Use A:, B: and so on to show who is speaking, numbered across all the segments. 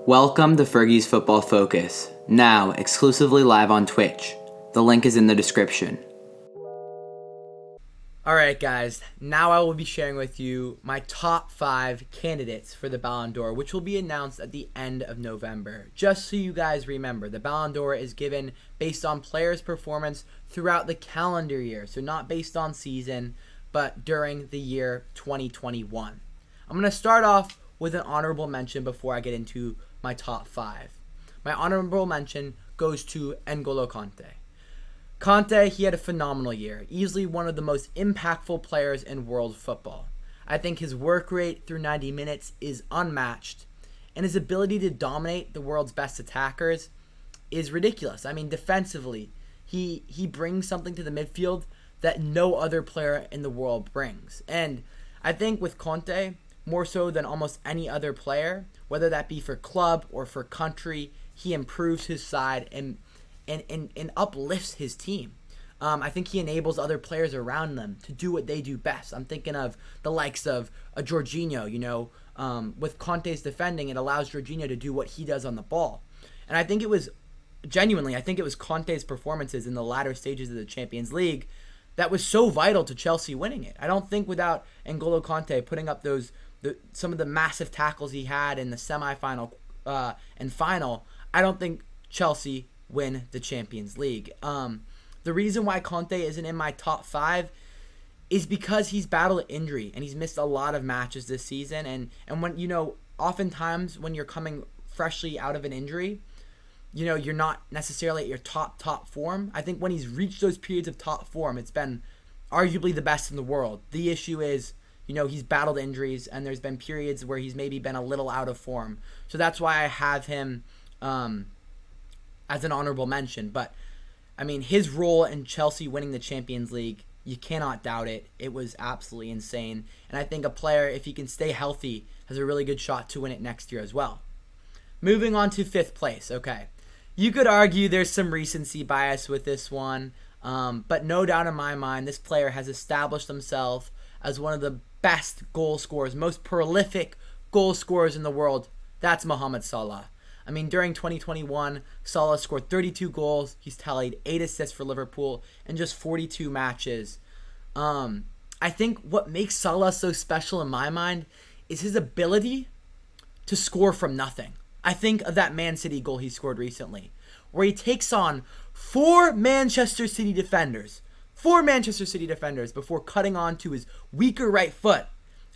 A: Welcome to Fergie's Football Focus, now exclusively live on Twitch. The link is in the description.
B: Alright guys, now I will be sharing with you my top 5 candidates for the Ballon d'Or, which will be announced at the end of November. Just so you guys remember, the Ballon d'Or is given based on players' performance throughout the calendar year, so not based on season, but during the year 2021. I'm going to start off with an honorable mention before I get into my top 5. My honorable mention goes to N'Golo Kanté. Kanté, he had a phenomenal year, easily one of the most impactful players in world football. I think his work rate through 90 minutes is unmatched, and his ability to dominate the world's best attackers is ridiculous. I mean, defensively, he brings something to the midfield that no other player in the world brings. And I think with Kanté, more so than almost any other player, whether that be for club or for country, he improves his side and uplifts his team. I think he enables other players around them to do what they do best. I'm thinking of the likes of a Jorginho, with Kanté's defending, it allows Jorginho to do what he does on the ball. And I think it was Kanté's performances in the latter stages of the Champions League that was so vital to Chelsea winning it. I don't think without N'Golo Kanté putting up some of the massive tackles he had in the semifinal and final, I don't think Chelsea win the Champions League. The reason why Kanté isn't in my top 5 is because he's battled injury and he's missed a lot of matches this season. And when oftentimes when you're coming freshly out of an injury, you're not necessarily at your top form. I think when he's reached those periods of top form, it's been arguably the best in the world. The issue is, he's battled injuries and there's been periods where he's maybe been a little out of form. So that's why I have him as an honorable mention. But I mean, his role in Chelsea winning the Champions League, you cannot doubt it. It was absolutely insane. And I think a player, if he can stay healthy, has a really good shot to win it next year as well. Moving on to 5th place. Okay. You could argue there's some recency bias with this one, but no doubt in my mind, this player has established himself as one of the best goal scorers, most prolific goal scorers in the world. That's Mohamed Salah. I mean, during 2021, Salah scored 32 goals. He's tallied 8 assists for Liverpool in just 42 matches. I think what makes Salah so special in my mind is his ability to score from nothing. I think of that Man City goal he scored recently, where he takes on 4 Manchester City defenders before cutting on to his weaker right foot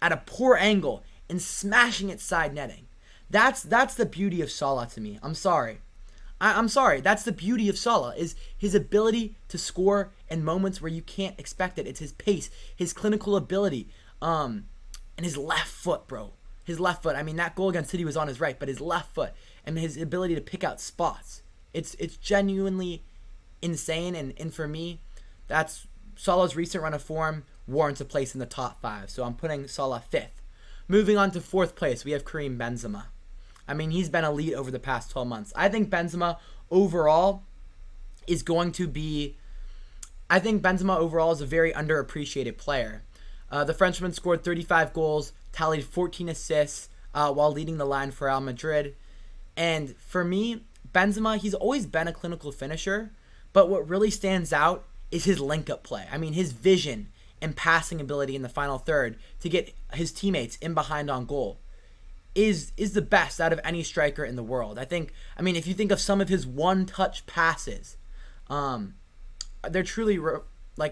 B: at a poor angle and smashing it side netting. That's the beauty of Salah to me. I'm sorry. That's the beauty of Salah, is his ability to score in moments where you can't expect it. It's his pace, his clinical ability, and his left foot, bro. His left foot. I mean, that goal against City was on his right, but his left foot and his ability to pick out spots. It's genuinely insane, and for me, that's Salah's recent run of form warrants a place in the top 5. So I'm putting Salah 5th. Moving on to 4th place, we have Karim Benzema. I mean, he's been elite over the past 12 months. I think Benzema overall is a very underappreciated player. The Frenchman scored 35 goals, tallied 14 assists while leading the line for Real Madrid. And for me, Benzema, he's always been a clinical finisher, but what really stands out is his link-up play. I mean, his vision and passing ability in the final third to get his teammates in behind on goal is the best out of any striker in the world. I mean, if you think of some of his one-touch passes, they're truly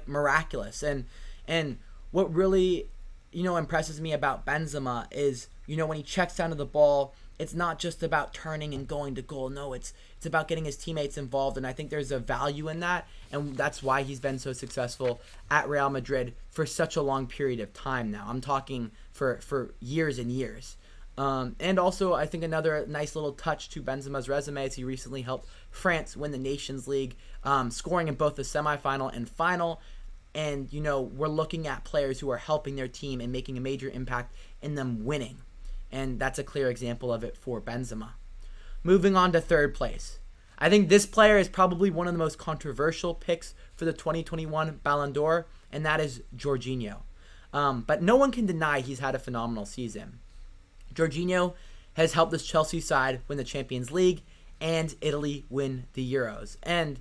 B: miraculous. And what really, impresses me about Benzema is, when he checks down to the ball, it's not just about turning and going to goal. No, it's about getting his teammates involved, and I think there's a value in that, and that's why he's been so successful at Real Madrid for such a long period of time now. I'm talking for years and years. And also, I think another nice little touch to Benzema's resume is he recently helped France win the Nations League, scoring in both the semifinal and final. And, we're looking at players who are helping their team and making a major impact in them winning. And that's a clear example of it for Benzema. Moving on to 3rd place. I think this player is probably one of the most controversial picks for the 2021 Ballon d'Or, and that is Jorginho. But no one can deny he's had a phenomenal season. Jorginho has helped this Chelsea side win the Champions League and Italy win the Euros. And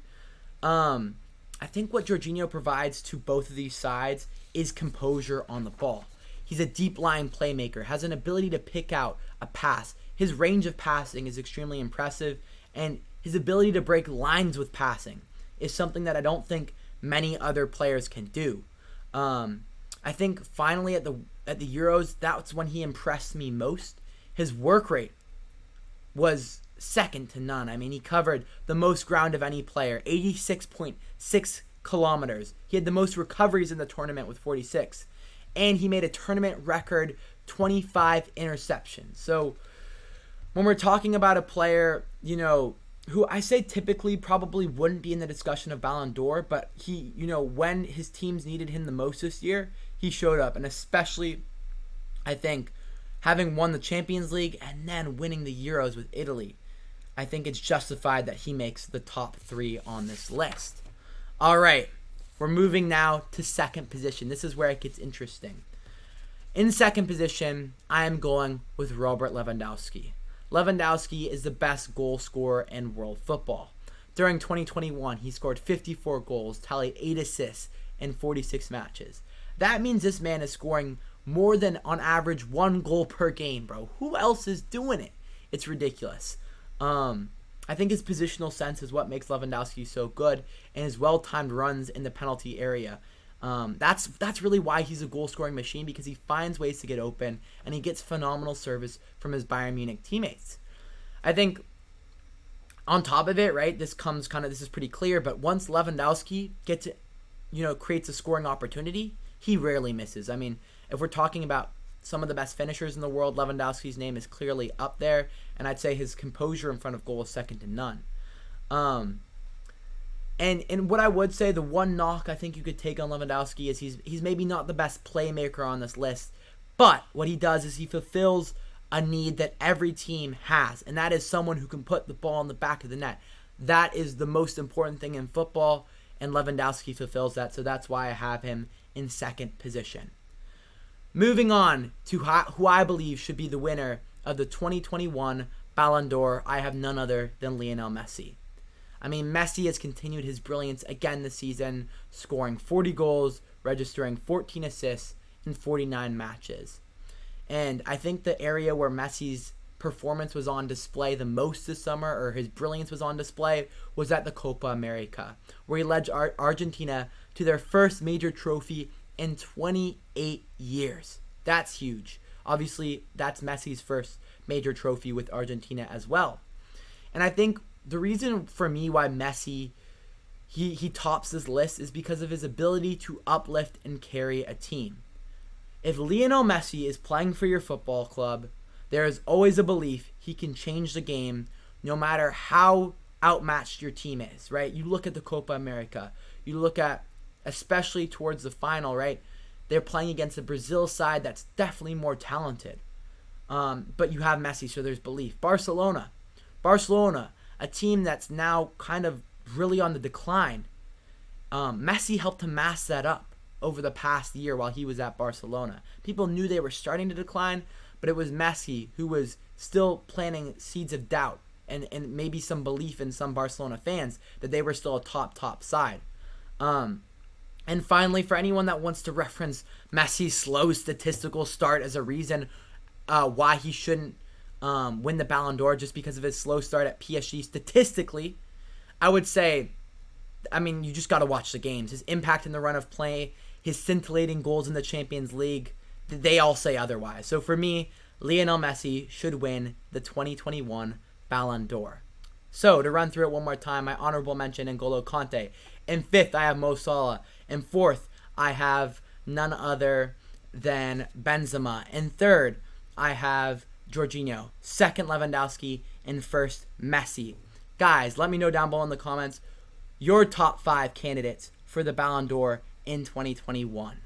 B: I think what Jorginho provides to both of these sides is composure on the ball. He's a deep line playmaker, has an ability to pick out a pass. His range of passing is extremely impressive, and his ability to break lines with passing is something that I don't think many other players can do. I think finally at the Euros, that's when he impressed me most. His work rate was second to none. I mean, he covered the most ground of any player, 86.6 kilometers. He had the most recoveries in the tournament with 46. And he made a tournament record 25 interceptions. So when we're talking about a player, who I say typically probably wouldn't be in the discussion of Ballon d'Or, but he, when his teams needed him the most this year, he showed up. And especially, I think, having won the Champions League and then winning the Euros with Italy, I think it's justified that he makes the top 3 on this list. All right, we're moving now to second position. This is where it gets interesting. In second position, I am going with Robert Lewandowski. Lewandowski is the best goal scorer in world football. During 2021, he scored 54 goals, tallied 8 assists in 46 matches. That means this man is scoring more than, on average, 1 goal per game, bro. Who else is doing it? It's ridiculous. I think his positional sense is what makes Lewandowski so good, and his well-timed runs in the penalty area. That's really why he's a goal-scoring machine, because he finds ways to get open, and he gets phenomenal service from his Bayern Munich teammates. I think on top of it, right, this is pretty clear, but once Lewandowski creates a scoring opportunity, he rarely misses. I mean, if we're talking about some of the best finishers in the world, Lewandowski's name is clearly up there, and I'd say his composure in front of goal is second to none. And what I would say, the one knock I think you could take on Lewandowski is he's maybe not the best playmaker on this list, but what he does is he fulfills a need that every team has, and that is someone who can put the ball in the back of the net. That is the most important thing in football, and Lewandowski fulfills that, so that's why I have him in second position. Moving on to who I believe should be the winner of the 2021 Ballon d'Or, I have none other than Lionel Messi. I mean, Messi has continued his brilliance again this season, scoring 40 goals, registering 14 assists in 49 matches. And I think the area where Messi's performance was on display the most this summer, or his brilliance was on display, was at the Copa America, where he led Argentina to their first major trophy in 28 years. That's huge. Obviously, that's Messi's first major trophy with Argentina as well. And I think the reason for me why Messi he tops this list is because of his ability to uplift and carry a team. If Lionel Messi is playing for your football club, there is always a belief he can change the game no matter how outmatched your team is, right? You look at the Copa America. You look at, especially towards the final, right? They're playing against a Brazil side that's definitely more talented. But you have Messi, so there's belief. Barcelona, a team that's now kind of really on the decline. Messi helped to mask that up over the past year while he was at Barcelona. People knew they were starting to decline, but it was Messi who was still planting seeds of doubt and maybe some belief in some Barcelona fans that they were still a top side. And finally, for anyone that wants to reference Messi's slow statistical start as a reason why he shouldn't win the Ballon d'Or just because of his slow start at PSG statistically, I would say, I mean, you just got to watch the games. His impact in the run of play, his scintillating goals in the Champions League, they all say otherwise. So for me, Lionel Messi should win the 2021 Ballon d'Or. So to run through it one more time, my honorable mention, N'Golo Kanté. In fifth, I have Mo Salah. In fourth, I have none other than Benzema. In third, I have Jorginho. Second, Lewandowski. And first, Messi. Guys, let me know down below in the comments your top 5 candidates for the Ballon d'Or in 2021.